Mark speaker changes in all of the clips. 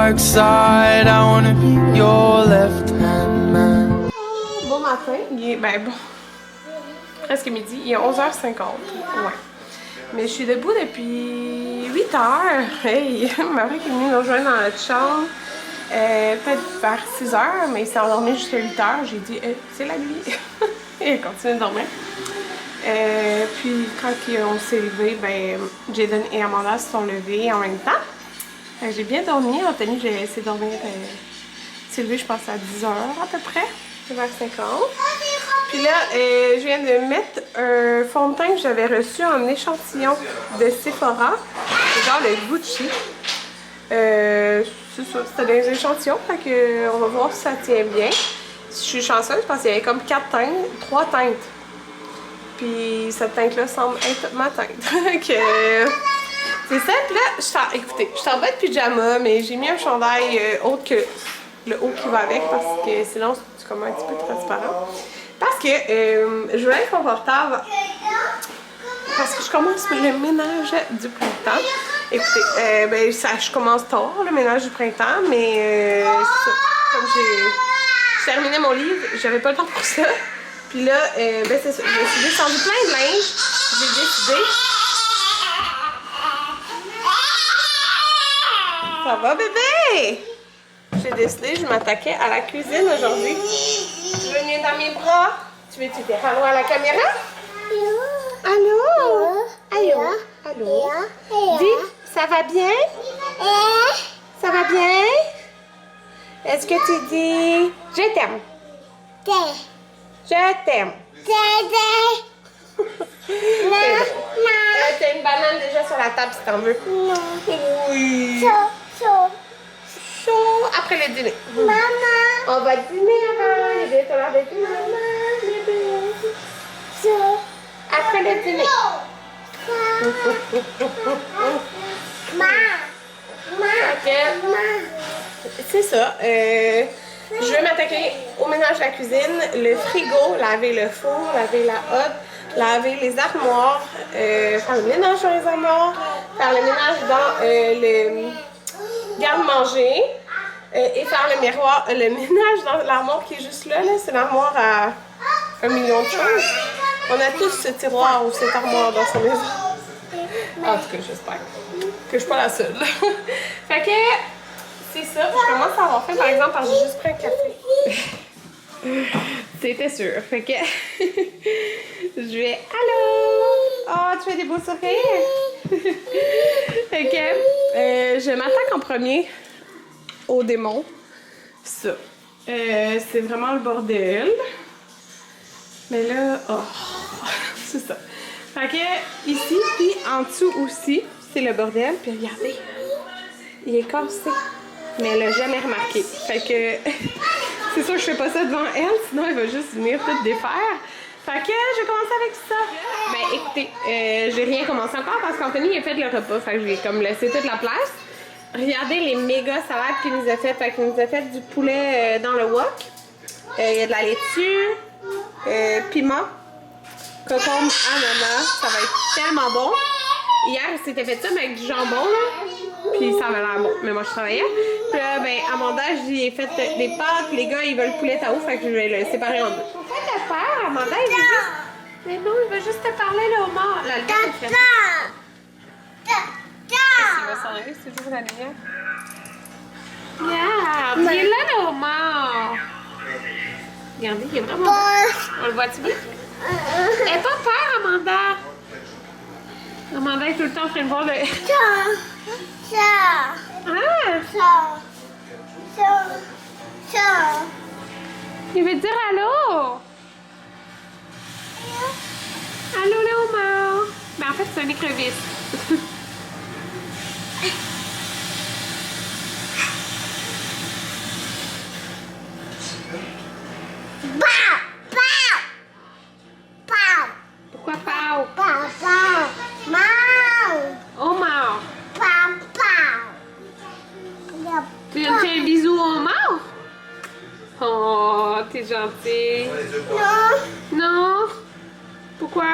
Speaker 1: dark side. I wanna be your left-hand man.
Speaker 2: Bon matin, il est bon, presque midi, il est 11h50. Ouais. Mais je suis debout depuis 8h. Hey, ma mère est venue nous rejoindre dans notre chambre. Peut-être vers 6h, mais il s'est endormi jusqu'à 8h. J'ai dit, c'est la nuit. Et elle continue de dormir. Puis quand on s'est levé, ben, Jaden et Amanda se sont levés en même temps. J'ai bien dormi. Anthony, j'ai essayé de dormir. s'est levé, je pense, à 10h à peu près. Vers 50. Puis là, je viens de mettre un fond de teint que j'avais reçu en échantillon de Sephora. C'est genre le Gucci. C'est ça, c'était des échantillons, fait que on va voir si ça tient bien. Je suis chanceuse parce qu'il y avait comme 4 teintes, 3 teintes. Puis cette teinte-là semble être ma teinte. C'est simple, là, écoutez, je suis en bas de pyjama, mais j'ai mis un chandail autre que le haut qui va avec parce que sinon c'est comme un petit peu transparent. Parce que je veux être confortable. Parce que je commence le ménage du printemps. Écoutez, je commence tard le ménage du printemps, mais comme j'ai terminé mon livre, j'avais pas le temps pour ça. Puis là, c'est ça, je me suis descendue plein de linge. J'ai décidé. Ça va, bébé? J'ai décidé, je m'attaquais à la cuisine aujourd'hui. Tu veux venir dans mes bras? Tu veux dire allô à la caméra? Allô? Allô? Allô? Dis, ça va bien? Ça va bien? Est-ce que tu dis je t'aime? Je t'aime. T'as une banane déjà sur la table si t'en veux. Oui. Chaud après le dîner. Maman. On va dîner avant. Il est l'heure de dîner. Maman, bébé. Après le dîner. C'est ça. Je vais m'attaquer au ménage de la cuisine, le frigo, laver le four, laver la hotte, laver les armoires, faire le ménage dans les armoires, faire le ménage dans le garde-manger et faire le miroir, le ménage dans l'armoire qui est juste là, c'est l'armoire à 1 million de choses. On a tous ce tiroir ou cette armoire dans sa maison. En tout cas, j'espère que je suis pas la seule. Fait que c'est ça, je commence à avoir faim par exemple parce que j'ai juste pris un café. C'était sûr. Fait que je vais. Allô! Oh, tu fais des beaux sourires! Fait que je m'attaque en premier au démon. Ça. C'est vraiment le bordel. Mais là, oh, c'est ça. Fait que ici, puis en dessous aussi, c'est le bordel. Puis regardez, il est cassé. Mais elle l'a jamais remarqué. Fait que c'est sûr que je fais pas ça devant elle, sinon elle va juste venir tout défaire. Fait que je vais commencer avec ça. Ben écoutez, j'ai rien commencé encore parce qu'Anthony a fait le repas. Fait que j'ai comme laissé toute la place. Regardez les méga salades qu'il nous a fait. Fait qu'il nous a fait du poulet dans le wok. Il y a de la laitue, piment, concombre, ananas. Ça va être tellement bon. Hier, il s'était fait ça mais avec du jambon, là. Puis ça avait l'air bon. Mais moi, je travaillais. Puis là, ben, Amanda, j'ai fait des pâtes. Les gars, ils veulent poulet Tao. Fait que je vais le séparer en deux. Pourquoi t'as peur, Amanda? Il veut juste... Mais non, il veut juste te parler, le homard. Là, le gars, il fait... Il va s'en aller, c'est toujours la lumière. Regarde, il est là, le homard. Regardez, il est vraiment bon. On le voit-tu bien? N'aie pas peur, Amanda. Amanda est tout le temps en train de voir le... Il veut dire allô? Allô, le homard. Mais en fait, c'est un écrevisse. Pourquoi pas? Homard. Tu viens de faire un bisou au homard? Oh, t'es gentil. Non. Pourquoi?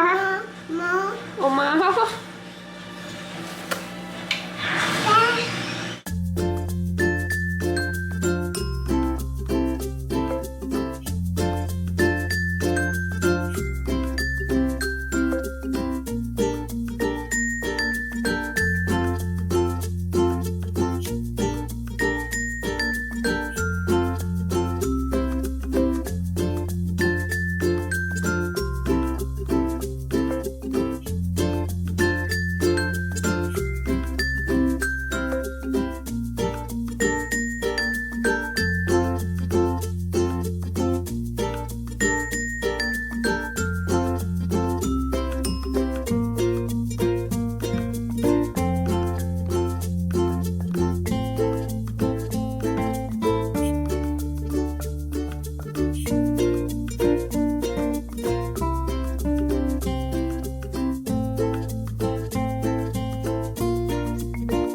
Speaker 2: Homard.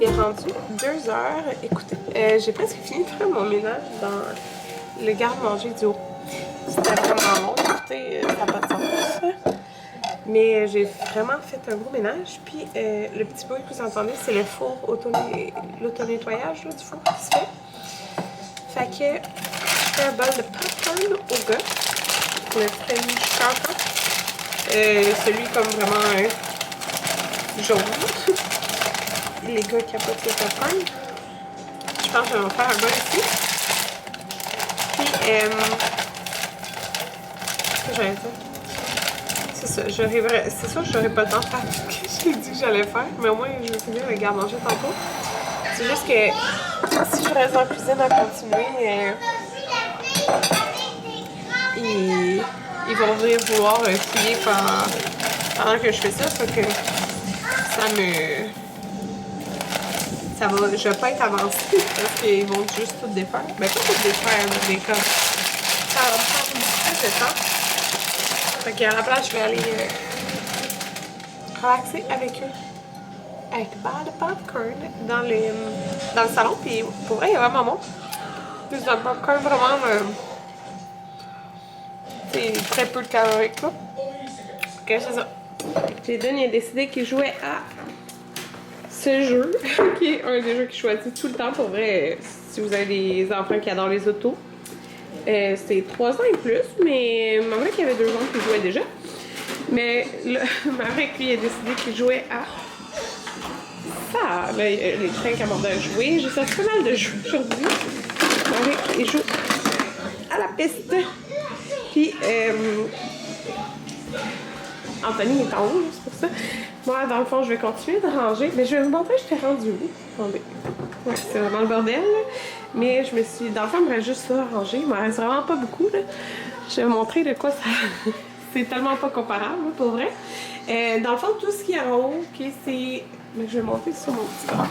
Speaker 2: Il est rendu 2 heures. Écoutez, j'ai presque fini de faire mon ménage dans le garde-manger du haut. C'était vraiment long. Écoutez, ça n'a pas de sens. Mais j'ai vraiment fait un gros ménage. Puis le petit bruit que vous entendez, c'est le four l'auto-nettoyage du four qui se fait. Fait que je fais un bol de popcorn au gars. Le French Starter. Celui comme vraiment jaune. Les gars capotent le popcorn. Je pense que je vais en faire un bol ici. Puis, qu'est-ce que j'allais dire? C'est ça, c'est sûr que j'aurais pas le temps de faire ce que j'ai dit que j'allais faire, mais au moins je vais finir le garde-manger tantôt. C'est juste que si je reste en cuisine à continuer, ils vont venir vouloir fouiller pendant que je fais ça, fait que je vais pas être avancée parce qu'ils vont juste tout défaire. Ben pas tout défaire, mais comme ça va me prendre beaucoup plus de temps. Fait qu'à la place, je vais aller relaxer avec eux. Avec de popcorn dans le salon. Puis pour vrai, il est vraiment bon. C'est un popcorn vraiment. C'est très peu de caloriques là. Ok, c'est ça. Jaden a décidé qu'il jouait à ce jeu, qui est un des jeux qu'il choisit tout le temps. Pour vrai, si vous avez des enfants qui adorent les autos. C'est 3 ans et plus, mais Maverick avait 2 ans qu'il jouait déjà. Mais là, Maverick, lui, a décidé qu'il jouait à ça. Là, les trains qu'Amanda a joué. J'ai sorti pas mal de jeux aujourd'hui. Maverick, il joue à la piste. Puis, Anthony est en haut, c'est pour ça. Moi, dans le fond, je vais continuer de ranger. Mais je vais vous montrer, je t'ai rendu où. Attendez. Ouais, c'est vraiment le bordel, là. Mais je me suis... Dans le fond, il me reste juste ça à ranger. Il me reste vraiment pas beaucoup, là. Je vais vous montrer de quoi ça... c'est tellement pas comparable, là, pour vrai. Dans le fond, tout ce qui est en haut, okay, c'est... Mais je vais monter sur mon petit corps.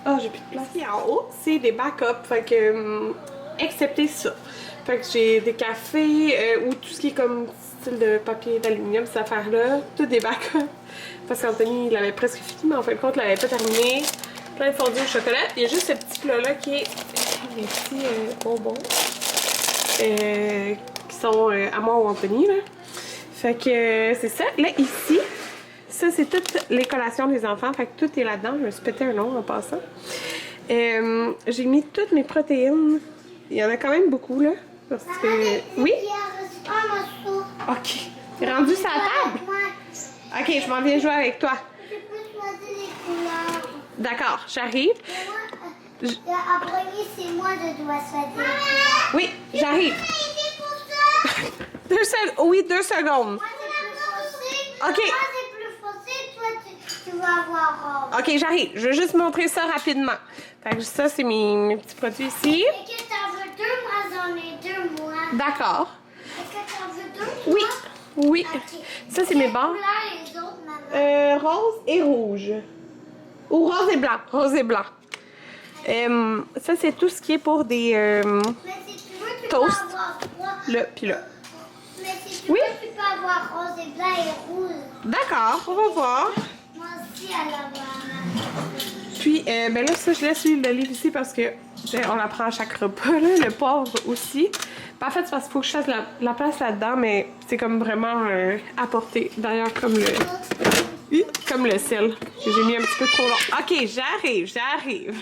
Speaker 2: Ah, j'ai plus de place. Ce qui est en haut, c'est des backups. Fait que... excepté ça. Fait que j'ai des cafés ou tout ce qui est comme style de papier d'aluminium, cette affaire-là. Tout des backups. Parce qu'Anthony, il avait presque fini, mais en fin de compte, il l'avait pas terminé. Plein de fondue au chocolat. Il y a juste ce petit plat-là qui est les petits bonbons qui sont à moi ou Anthony, là. Fait que c'est ça. Là, ici, ça, c'est toutes les collations des enfants. Fait que tout est là-dedans. Je me suis pété un nom en passant. J'ai mis toutes mes protéines. Il y en a quand même beaucoup, là. Parce que... Oui? Ok. T'es rendu sur la table? Ok, je m'en viens jouer avec toi.
Speaker 3: Je peux choisir les couleurs.
Speaker 2: D'accord, j'arrive.
Speaker 3: Après, c'est moi je dois choisir.
Speaker 2: Oui, j'arrive. 2 secondes. Oui, 2 secondes.
Speaker 3: Moi, c'est plus foncé.
Speaker 2: Ok.
Speaker 3: Moi, c'est plus foncé. Toi, tu vas avoir rose.
Speaker 2: Ok, j'arrive. Je vais juste montrer ça rapidement. Fait que ça, c'est mes petits produits ici.
Speaker 3: Est-ce que t'en veux 2? Moi, j'en ai 2, moi.
Speaker 2: D'accord.
Speaker 3: Est-ce que t'en veux 2?
Speaker 2: Oui. Oui.
Speaker 3: Ok.
Speaker 2: Ça, c'est mes barres.
Speaker 3: Quelle couleur les autres, maman?
Speaker 2: Rose et rouge. Ou rose et blanc. Rose et blanc. Ça, c'est tout ce qui est pour des
Speaker 3: Mais si tu veux, tu
Speaker 2: toast.
Speaker 3: peux avoir 3.
Speaker 2: Là, puis là.
Speaker 3: Mais si tu
Speaker 2: Oui.
Speaker 3: veux, tu peux avoir rose et blanc et rouge.
Speaker 2: D'accord, on va voir.
Speaker 3: Moi aussi, à la
Speaker 2: Puis, ben là, ça, je laisse l'huile d'olive ici parce que on la prend à chaque repas, là. Le poivre aussi. En fait, c'est parce qu'il faut que je fasse la place là-dedans, mais c'est comme vraiment apporté. D'ailleurs, comme le sel. J'ai mis un petit peu trop long. Ok, j'arrive.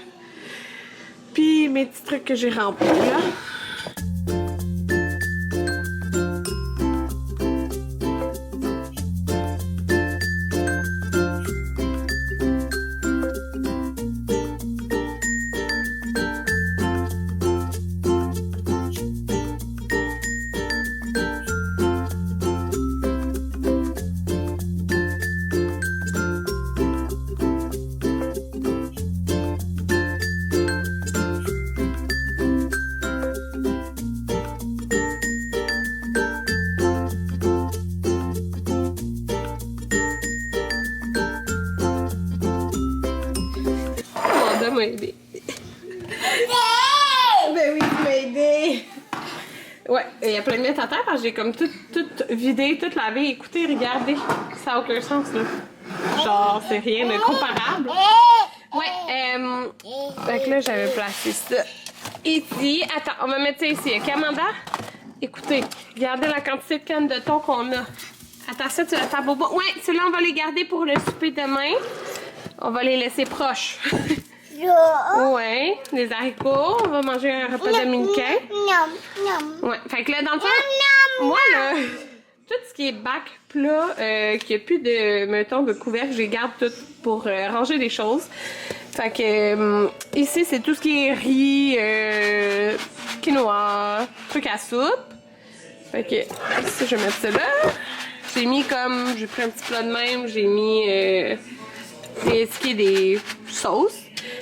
Speaker 2: Puis, mes petits trucs que j'ai remplis, là. M'a aidé. Ben oui, tu m'as aidé. Ouais, il y a plein de miettes à terre parce que j'ai comme tout vidé, tout lavé. Écoutez, regardez, ça n'a aucun sens là. Genre, c'est rien de comparable. Ouais, fait que là, j'avais placé ça ici. Attends, on va mettre ça ici. OK, Amanda? Écoutez, regardez la quantité de cannes de thon qu'on a. Attends, ça, tu la tables au bois. Ouais, ceux-là, on va les garder pour le souper demain. On va les laisser proches. Ouais, les haricots. On va manger un repas dominicain. Ouais, fait que là, dans le fond, moi, là, tout ce qui est bac plat, qui a plus de, mettons, de couvercle, je les garde tout pour ranger des choses. Fait que ici, c'est tout ce qui est riz, quinoa, trucs à soupe. Fait que ici, je vais mettre ça là. J'ai mis comme, j'ai pris un petit plat de même, j'ai mis ce qui est des sauces.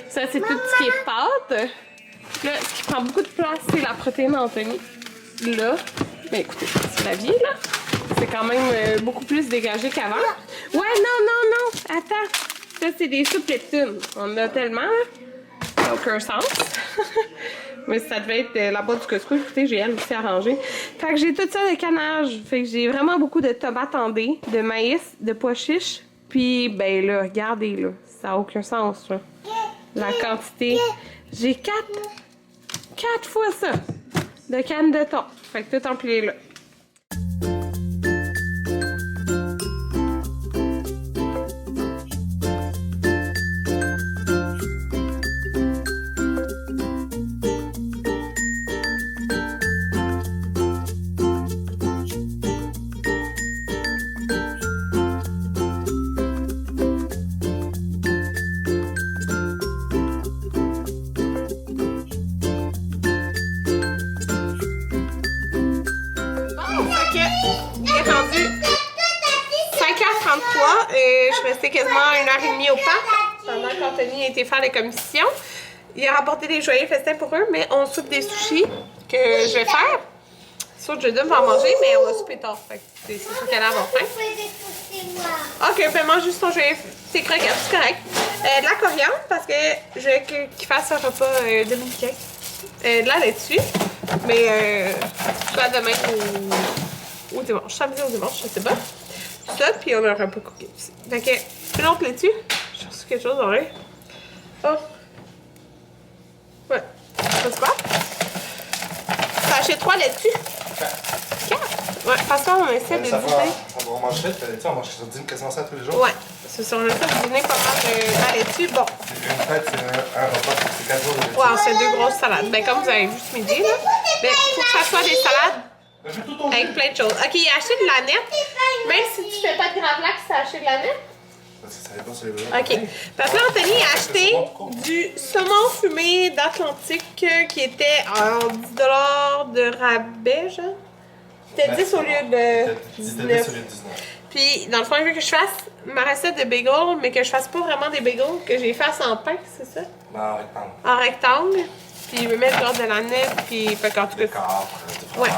Speaker 2: Ça, c'est tout ce qui est pâte. Là, ce qui prend beaucoup de place, c'est la protéine Anthony. Là, ben écoutez, c'est la vie, là. C'est quand même beaucoup plus dégagé qu'avant. Ouais, non, attends. Ça, c'est des soupes Leptune. On en a tellement, là. Ça n'a aucun sens. Mais ça devait être la boîte du Costco. Écoutez, j'ai elle aussi arrangé. Fait que j'ai tout ça de canage. Fait que j'ai vraiment beaucoup de tomates en dés, de maïs, de pois chiches. Puis, ben là, regardez, là. Ça n'a aucun sens, là. La quantité. J'ai 4 fois ça de cannes de thon. Fait que tout empilé là. Je suis restée quasiment 1h30 au parc pendant qu'Anthony a été faire les commissions. Il a rapporté des joyeux festins pour eux, mais on soupe des sushis que je vais faire. Sûr que Jada va en manger, mais on va souper tard. C'est sûr qu'elle a faim. Ok, fais-moi juste ton joyeux. C'est croquette, c'est correct. De la coriandre, parce que je veux qu'il fasse un repas dominicain. De la laitue, mais soit demain ou dimanche. Samedi ou dimanche, je sais pas. Ça, puis on a un repas cookie aussi. Fait que, une autre laitue. Je cherche quelque chose dans l'œil. Oh. Ouais. Ça se quoi? T'as acheté 3 laitues? 4. Ouais, parce qu'on essaie de dîner.
Speaker 4: Ça va, on mange vite. On mange ça dîner quasiment ça tous les jours.
Speaker 2: Ouais. C'est ça, on essaie de dîner pas mal de la laitue. Bon.
Speaker 4: Une fête, c'est un repas, c'est 4 jours de laitue.
Speaker 2: Ouais, on fait 2 grosses salades. Ben, comme vous avez vu ce midi, là. Ben, faut que ça soit des salades. Avec plein de choses. Ok, il a acheté de la nette. Même si tu fais pas de grand lac, tu as acheté de la nette.
Speaker 4: Parce que ça dépend sur les besoins.
Speaker 2: Ok. Parce que là, Anthony a acheté du saumon fumé d'Atlantique qui était en 10$ de rabais, genre. C'était 10 au lieu de 19. Puis, dans le fond, il veut que je fasse ma recette de bagel, mais que je fasse pas vraiment des bagels, que je les fasse en pain, c'est ça?
Speaker 4: En rectangle.
Speaker 2: En rectangle. Puis, il veut mettre genre de la nette, puis fait qu'en tout cas. Ouais.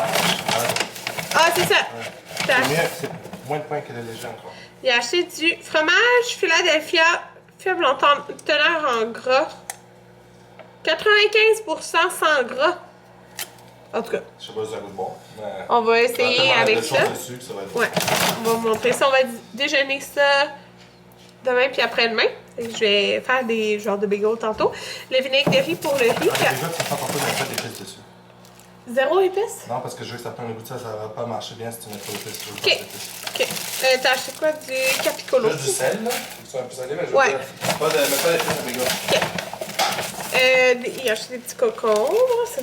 Speaker 2: Ah, c'est ça.
Speaker 4: Ouais. C'est moins de pain que le léger encore.
Speaker 2: Il a acheté du fromage Philadelphia faible en teneur en gras. 95% sans gras. En tout cas.
Speaker 4: Je sais pas si ça goûte bon. Mais
Speaker 2: on va essayer avec ça.
Speaker 4: Dessus, ça va être
Speaker 2: ouais. On va vous montrer ça. On va déjeuner ça demain puis après-demain. Je vais faire des genres de bagels tantôt. Le vinaigre de riz pour le riz.
Speaker 4: Déjà, tu sens pas mettre d'épices dessus.
Speaker 2: 0 épices?
Speaker 4: Non, parce que je veux que ça prenne le goût de ça, ça va pas marcher bien si tu mets trop d'épices.
Speaker 2: Ok. Ok. T'as acheté quoi? Du capicolo?
Speaker 4: Juste du sel, là. C'est un peu salé, mais je veux
Speaker 2: ouais.
Speaker 4: dire, pas d'épices à bagel.
Speaker 2: Ok. Il a acheté des petits concombres.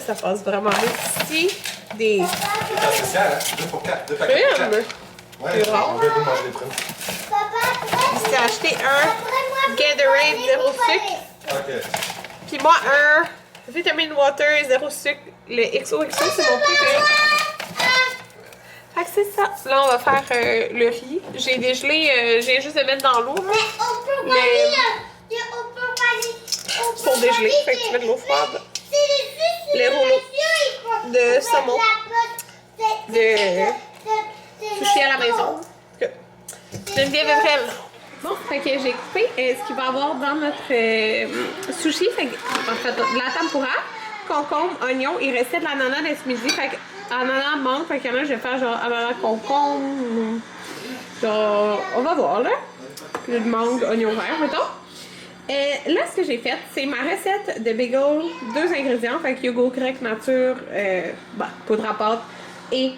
Speaker 2: Ça passe vraiment bien ici. Des.
Speaker 4: C'est spécial, hein? 2 pour 4. 2 paquets pour 4. Ouais, on veut manger des primes.
Speaker 2: Il s'est acheté un Gatorade 0 sucre.
Speaker 4: Ok.
Speaker 2: Puis moi, un Vitamin Water 0 sucre. Le XOXO, c'est mon préféré. Fait que c'est ça. Là, on va faire le riz. J'ai dégelé, j'ai juste de mettre dans l'eau. Pour dégeler. Fait que tu mets de l'eau froide. Les rouleaux de saumon. De sushi à la maison. Geneviève Evrel. Bon, fait que j'ai coupé ce qu'il va y avoir dans notre sushi. Fait que, en fait, de la tempura, concombre, oignon. Il restait de l'ananas de ce midi. Fait que ananas mangue. Fait qu'il y en a, je vais faire genre ananas concombre. Genre, on va voir là. Puis de mangue, oignon vert, mettons. Là, ce que j'ai fait, c'est ma recette de bagel, 2 ingrédients, fait que yogourt grec nature, poudre à pâte et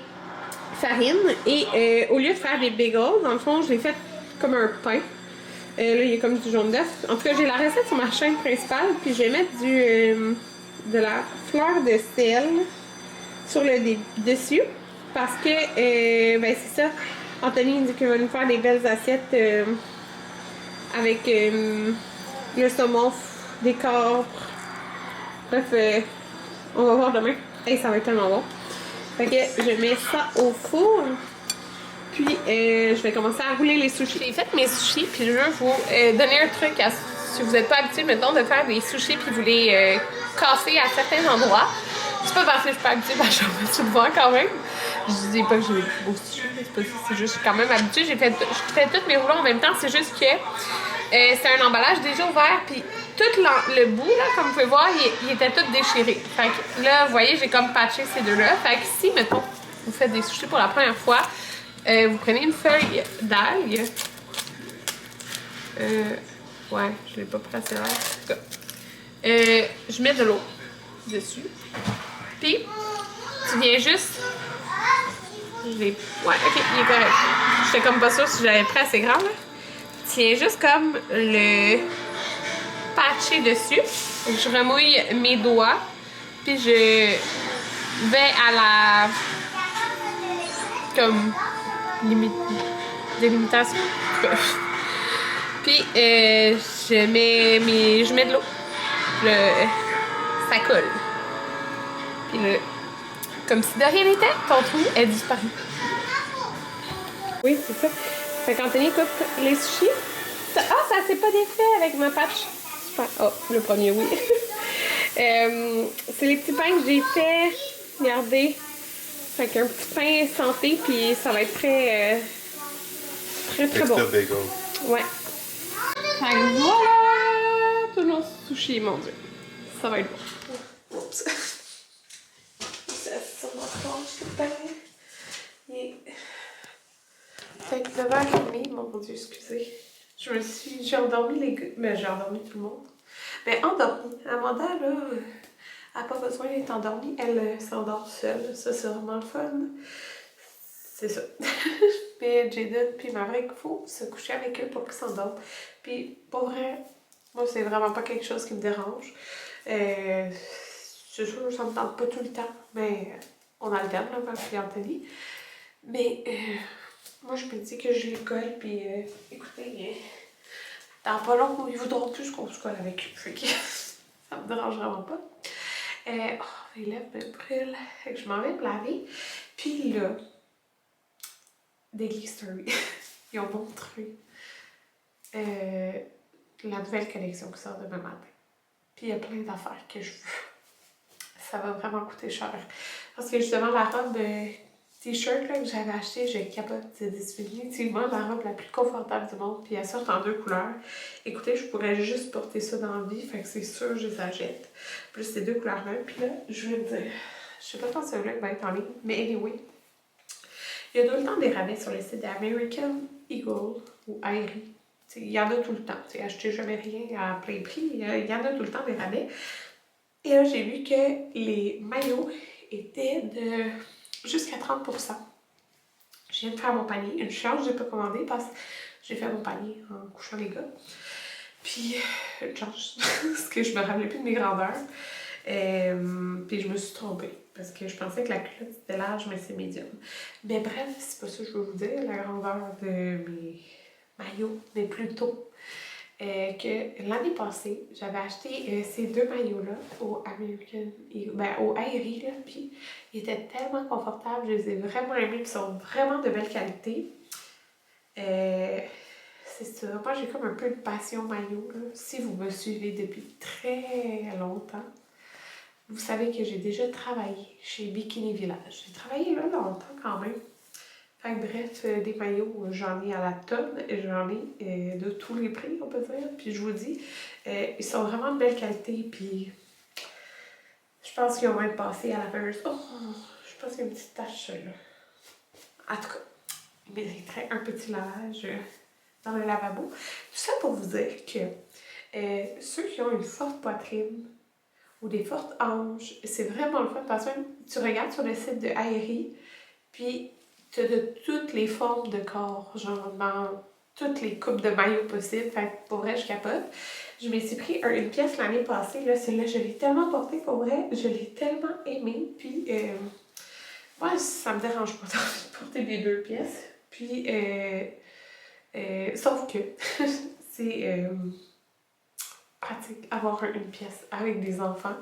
Speaker 2: farine. Et au lieu de faire des bagels, dans le fond, je l'ai fait comme un pain. Là, il y a comme du jaune d'œuf. En tout cas, j'ai la recette sur ma chaîne principale, puis je vais mettre de la fleur de sel sur le dessus, parce que, c'est ça, Anthony dit qu'il va nous faire des belles assiettes avec le saumon, des capres. Bref, on va voir demain. Hey, ça va être tellement bon. Fait que je mets ça au four. Puis je vais commencer à rouler les sushis. J'ai fait mes sushis, puis je veux vous donner un truc si vous n'êtes pas habitué, mettons, de faire des sushis puis vous les casser à certains endroits. C'est pas parce que je suis pas habituée, ben je me suis devant quand même. Je dis pas que j'ai les plus beaux sushis, c'est juste quand même habituée. Je fais tous mes rouleaux en même temps, c'est juste que c'est un emballage déjà ouvert, puis tout le bout, là, comme vous pouvez voir, il était tout déchiré. Fait que là, vous voyez, j'ai comme patché ces deux-là. Fait que si, mettons, vous faites des sushis pour la première fois, vous prenez une feuille d'algue. Ouais, je l'ai pas pris assez l'air. En tout cas. Je mets de l'eau dessus. Puis, tu viens juste. Ouais, ok, il est correct. J'étais comme pas sûre si j'avais pris assez grand, là. Tu viens juste comme le patcher dessus. Je remouille mes doigts. Puis, je vais à la. Comme. Délimitation. Puis je mets de l'eau. Ça colle. Puis là, comme si de rien n'était, ton trou est disparu. Oui, c'est ça. Fait qu'Anthony coupe les sushis. Ça s'est pas défait avec ma patch. Super. Oh, le premier, oui. C'est les petits pains que j'ai fait. Regardez. Fait qu'un petit pain santé, puis ça va être très bon.
Speaker 4: Bagel.
Speaker 2: Ouais. Fait que voilà! Tous nos sushis, mon Dieu. Ça va être bon. Oups. Ça sur ma planche, le pain. Fait que 9h30, mon Dieu, excusez. J'ai endormi les gars. Mais j'ai endormi tout le monde. Mais endormi. Amanda, là, elle n'a pas besoin d'être endormie. Elle s'endort seule. Ça, c'est vraiment le fun. C'est ça. Puis Jaden puis Maverick, il faut se coucher avec eux pour qu'ils s'endorment. Puis pour vrai, moi, c'est vraiment pas quelque chose qui me dérange. C'est sûr que ça me tente pas tout le temps, mais on alterne, là, moi et Anthony. Mais moi, je me dis que je les colle, puis écoutez, dans pas long, ils voudront plus qu'on se colle avec eux. Fait que ça me dérange vraiment pas. Les lèvres me brûlent. Fait que je m'en vais me laver. Puis là, Daily Story, ils ont montré la nouvelle collection qui sort demain matin. Puis il y a plein d'affaires que je veux. Ça va vraiment coûter cher. Parce que justement, la robe t-shirt là, que j'avais achetée, je capote. C'est définitivement la robe la plus confortable du monde. Puis elle sort en 2 couleurs. Écoutez, je pourrais juste porter ça dans la vie. Fait que c'est sûr, je les achète. Plus ces 2 couleurs-là. Puis là, je vais me dire, je sais pas quand ce vlog va être en ligne, mais anyway. Il y a tout le temps des rabais sur le site d'American Eagle ou Airy. Il y en a tout le temps. Achetez jamais rien à plein prix. Il y en a tout le temps des rabais. Et là, j'ai vu que les maillots étaient de jusqu'à 30%. Je viens de faire mon panier. Une chance, je n'ai pas commandé parce que j'ai fait mon panier en couchant les gars. Puis, une chance, parce que je me rappelais plus de mes grandeurs. Puis je me suis trompée parce que je pensais que la culotte c'était large, mais c'est médium. Mais bref, c'est pas ça que je veux vous dire, la grandeur de mes maillots, mais plutôt que l'année passée, j'avais acheté ces 2 maillots-là au au Airy, là, puis ils étaient tellement confortables, je les ai vraiment aimés, puis ils sont vraiment de belle qualité. C'est ça, moi j'ai comme un peu de passion maillot, là. Si vous me suivez depuis très longtemps, vous savez que j'ai déjà travaillé chez Bikini Village. J'ai travaillé là longtemps quand même. Fait que bref, des maillots, j'en ai à la tonne. J'en ai de tous les prix, on peut dire. Puis je vous dis, ils sont vraiment de belle qualité. Puis je pense qu'ils ont même passé à la laveuse. Oh, je pense qu'il y a une petite tache là. En tout cas, il mériterait un petit lavage dans le lavabo. Tout ça pour vous dire que Ceux qui ont une forte poitrine ou des fortes hanches, c'est vraiment le fun parce que tu regardes sur le site de Aerie, puis tu as de toutes les formes de corps, genre dans toutes les coupes de maillots possibles. Fait que pour vrai, je capote. Je me suis pris une pièce l'année passée, là, celle-là, je l'ai tellement portée, pour vrai, je l'ai tellement aimée, puis moi, ça me dérange pas de porter les 2 pièces, puis sauf que c'est pratique avoir une pièce avec des enfants.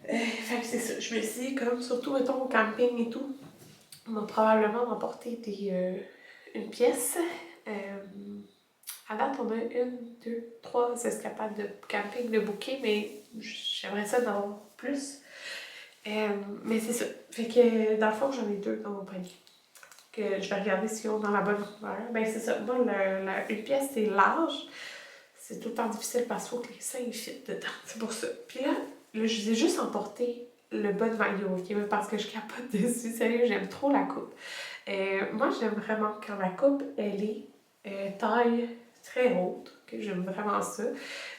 Speaker 2: Fait que c'est ça, je me suis dit, comme surtout, mettons, au camping et tout, on va probablement m'emporter une pièce. À date, on a 1, 2, 3 escapades de camping de bouquet, mais j'aimerais ça d'en avoir plus. Mais c'est ça. Fait que dans le fond, j'en ai 2 dans mon panier. Que je vais regarder s'ils ont dans la bonne couleur. Ben c'est ça. Moi, une pièce, c'est large. C'est tout le temps difficile parce qu'il faut que les seins fitent dedans. C'est pour ça. Puis là, je vous ai juste emporté le bas de maillot, ok? Parce que je capote dessus. Sérieux, j'aime trop la coupe. Moi, j'aime vraiment quand la coupe, elle est taille très haute. Okay? J'aime vraiment ça.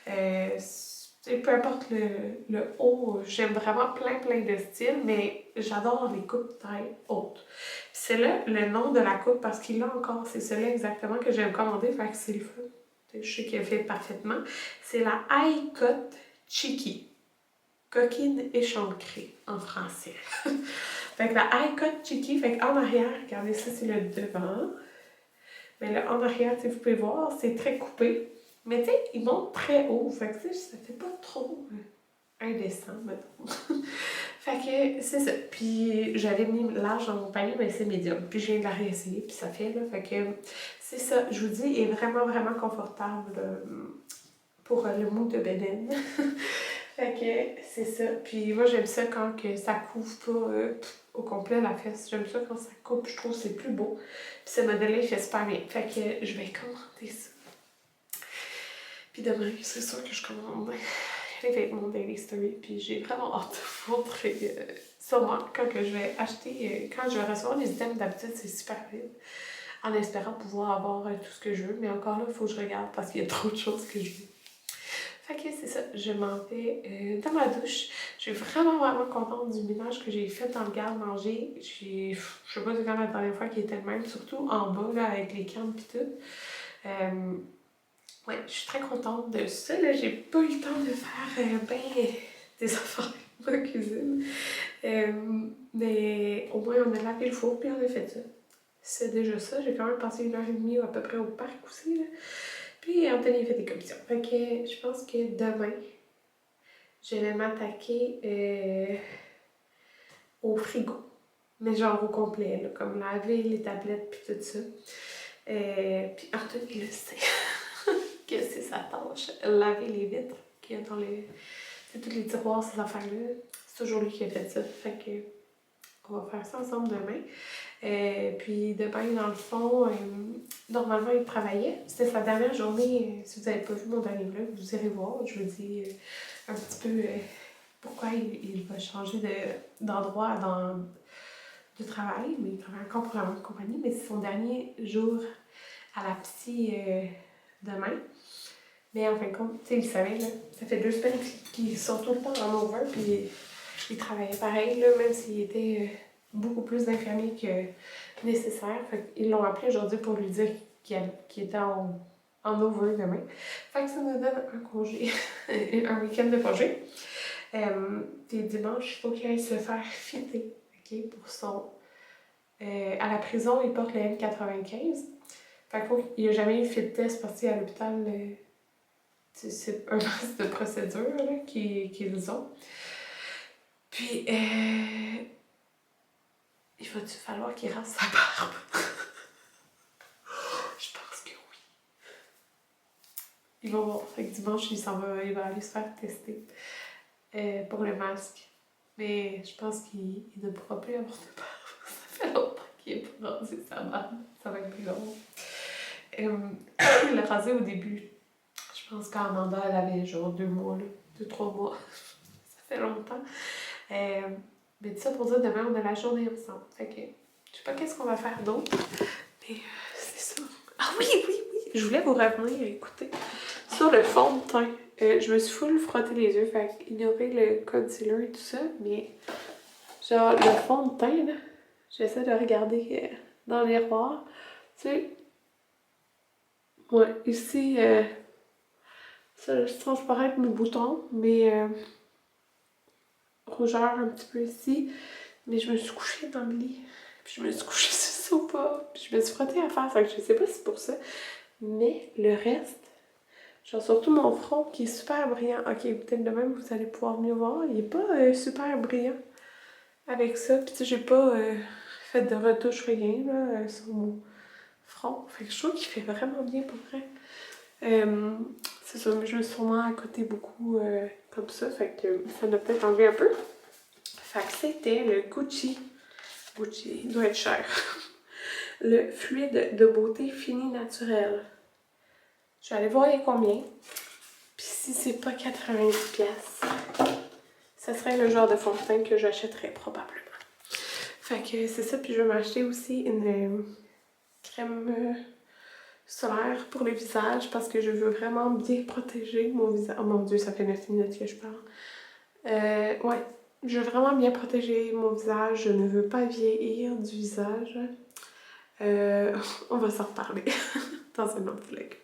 Speaker 2: Peu importe le haut, j'aime vraiment plein de styles, mais j'adore les coupes taille haute. C'est là le nom de la coupe parce qu'il l'a encore, c'est celui exactement que j'ai commandé, fait que c'est le fun. Je sais qu'elle fait parfaitement. C'est la High Cut Cheeky. Coquine échancrée en français. Fait que la High Cut Cheeky, fait qu'en arrière, regardez ça, c'est le devant. Mais là, en arrière, vous pouvez voir, c'est très coupé. Mais tu sais, il monte très haut. Fait que ça fait pas trop indécent, mettons. Fait que c'est ça. Puis j'avais mis large dans mon panier, mais c'est médium. Puis je viens de la réessayer, puis ça fait là. Fait que c'est ça. Je vous dis, il est vraiment confortable pour le mou de bédaine. Fait que c'est ça. Puis moi, j'aime ça quand que ça couvre pas au complet la fesse. J'aime ça quand ça coupe. Je trouve que c'est plus beau. Puis ce modèle-là, il fait super bien. Fait que je vais commander ça. Puis demain, c'est sûr que je commande les vêtements Daily Story. Puis j'ai vraiment hâte de vous montrer sûrement quand que je vais acheter, quand je vais recevoir les items. D'habitude, c'est super vite. En espérant pouvoir avoir tout ce que je veux. Mais encore là, il faut que je regarde parce qu'il y a trop de choses que je veux. Fait que c'est ça, je m'en vais dans ma douche. Je suis vraiment contente du ménage que j'ai fait dans le garde-manger. Je sais pas c'est quand la dernière fois qu'il était le même, surtout en bas, là, avec les cannes pis tout. Ouais, je suis très contente de ça. Là, j'ai pas eu le temps de faire des affaires dans la cuisine. Mais au moins, on a lavé le four puis on a fait ça. C'est déjà ça. J'ai quand même passé 1h30 à peu près au parc aussi, là. Puis Anthony fait des commissions. Fait que je pense que demain, je vais m'attaquer au frigo. Mais genre au complet, là, comme laver les tablettes puis tout ça. Puis Anthony le sait que c'est sa tâche. Laver les vitres qu'il y a dans tous les tiroirs, ces affaires-là. C'est toujours lui qui a fait ça. Fait que on va faire ça ensemble demain. Puis demain, dans le fond, normalement, il travaillait. C'était sa dernière journée. Si vous n'avez pas vu mon dernier vlog, vous irez voir. Je vous dis un petit peu pourquoi il va changer d'endroit de travail. Mais il travaille encore pour la même compagnie. Mais c'est son dernier jour à la psy demain. Mais en fin de compte, tu sais, il savait, là, ça fait 2 semaines qu'ils sont tout le temps en over. Puis il travaillait pareil, là, même s'il était beaucoup plus d'infirmiers que nécessaire. Fait qu'ils l'ont appelé aujourd'hui pour lui dire qu'il était en over demain. Fait que ça nous donne un congé, un week-end de congé. Puis dimanche, il faut qu'il aille se faire fitter, ok, pour son... à la prison, il porte le N95. Fait qu'il n'a jamais eu de fit test parce qu'à l'hôpital, c'est un masse de procédures là, qu'ils ont. Puis, il va-tu falloir qu'il rase sa barbe? Je pense que oui. Il va voir. Fait que dimanche, il va aller se faire tester pour le masque. Mais je pense qu'il ne pourra plus avoir de barbe. Ça fait longtemps qu'il n'a pas rasé sa barbe. Ça va être plus long. Il l'a rasé au début. Je pense qu'Amanda, elle avait genre 2 mois, 2-3 mois. Ça fait longtemps. Mais tout ça pour dire, demain, on a la journée ensemble. Fait que, je sais pas qu'est-ce qu'on va faire d'autre, mais c'est ça. Ah oui! je voulais vous revenir, écoutez, sur le fond de teint. Je me suis full frotté les yeux, fait ignorer le concealer et tout ça, mais genre le fond de teint, là, j'essaie de regarder dans le miroir. Tu sais, ouais, ici, ça laisse transparaître mes boutons, mais rougeur un petit peu ici. Mais je me suis couchée dans le lit, puis je me suis couchée sur le sofa, puis je me suis frottée à faire, fait que je sais pas si c'est pour ça. Mais le reste, genre surtout mon front qui est super brillant. Ok, peut-être de même vous allez pouvoir mieux voir. Il est pas super brillant avec ça. Puis tu sais, j'ai pas fait de retouche rien là, sur mon front. Fait que je trouve qu'il fait vraiment bien pour vrai. C'est ça, mais je me suis sûrement accoté beaucoup comme ça. Fait que ça m'a peut-être enlevé un peu. Fait que c'était le Gucci. Gucci, il doit être cher. Le fluide de beauté fini naturel. Je vais aller voir il y a combien. Puis si c'est pas 90$, ça serait le genre de fond de teint que j'achèterais probablement. Fait que c'est ça. Puis je vais m'acheter aussi une crème solaire pour le visage parce que je veux vraiment bien protéger mon visage. Oh mon dieu, ça fait 9 minutes que je parle. Ouais, je veux vraiment bien protéger mon visage. Je ne veux pas vieillir du visage. On va s'en reparler dans un autre vlog.